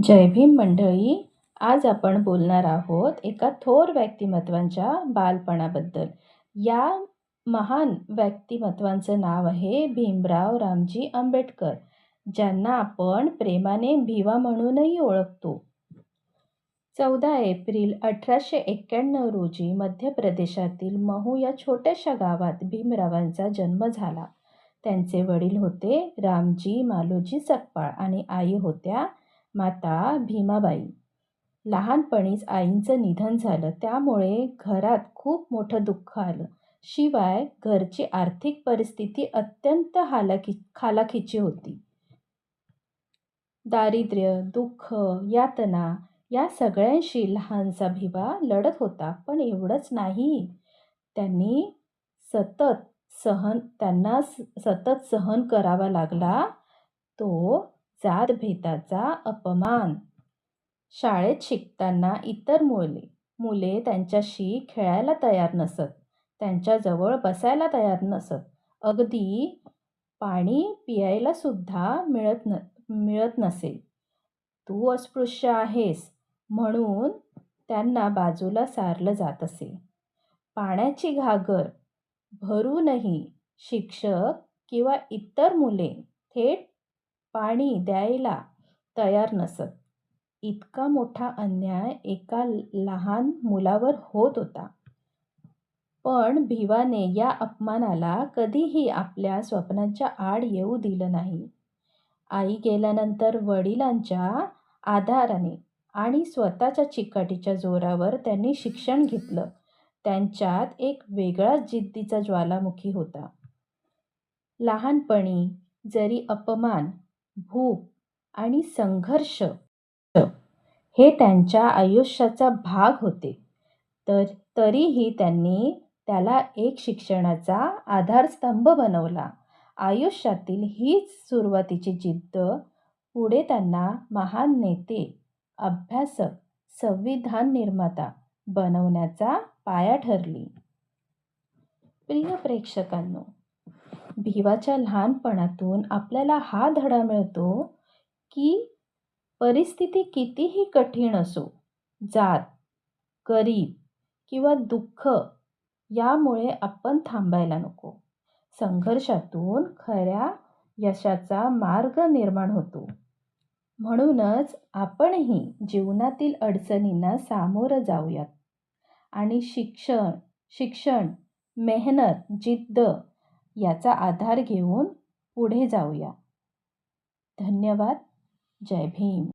जय भीम मंडळी. आज आपण बोलणार आहोत एका थोर व्यक्तिमत्वांच्या बालपणाबद्दल. या महान व्यक्तिमत्वांचं नाव आहे भीमराव रामजी आंबेडकर, ज्यांना आपण प्रेमाने भिवा म्हणूनही ओळखतो. 14 एप्रिल 1891 रोजी मध्य प्रदेशातील महू या छोट्याशा गावात भीमरावांचा जन्म झाला. त्यांचे वडील होते रामजी मालोजी सकपाळ आणि आई होत्या माता भीमाबाई. लहानपणीच आईचं निधन झालं, त्यामुळे घरात खूप मोठं दुःख आलं. शिवाय घरची आर्थिक परिस्थिती अत्यंत खालाखीची होती. दारिद्र्य, दुःख, यातना या सगळ्यांशी लहानसा भिवा लढत होता. पण एवढंच नाही, त्यांनी त्यांना सतत सहन करावा लागला तो जातभेदाचा अपमान. शाळेत शिकताना इतर मुले त्यांच्याशी खेळायला तयार नसत, त्यांच्याजवळ बसायला तयार नसत, अगदी पाणी पियायला सुद्धा मिळत नसे. तू अस्पृश्य आहेस म्हणून त्यांना बाजूला सारलं जात असे. पाण्याची घागर भरूनही शिक्षक किंवा इतर मुले थेट पाणी द्यायला तयार नसत. इतका मोठा अन्याय एका लहान मुलावर होत होता. पण भिवाने या अपमानाला कधीही आपल्या स्वप्नांच्या आड येऊ दिलं नाही. आई गेल्यानंतर वडिलांच्या आधाराने आणि स्वतःच्या चिकाटीच्या जोरावर त्यांनी शिक्षण घेतलं. त्यांच्यात एक वेगळाच जिद्दीचा ज्वालामुखी होता. लहानपणी जरी अपमान, भूक आणि संघर्ष हे त्यांच्या आयुष्याचा भाग होते, तरीही त्यांनी त्याला एक शिक्षणाचा आधारस्तंभ बनवला. आयुष्यातील हीच सुरुवातीची जिद्द पुढे त्यांना महान नेते, अभ्यासक, संविधान निर्माता बनवण्याचा पाया ठरली. प्रिय प्रेक्षकांनो, भिवाच्या लहानपणातून आपल्याला हा धडा मिळतो की परिस्थिती कितीही कठीण असो, जात, गरीब किंवा दुःख यामुळे आपण थांबायला नको. संघर्षातून खऱ्या यशाचा मार्ग निर्माण होतो. म्हणूनच आपणही जीवनातील अडचणींना सामोरं जाऊयात आणि शिक्षण, मेहनत, जिद्द याचा आधार घेऊन पुढे जाऊया. धन्यवाद. जय भीम.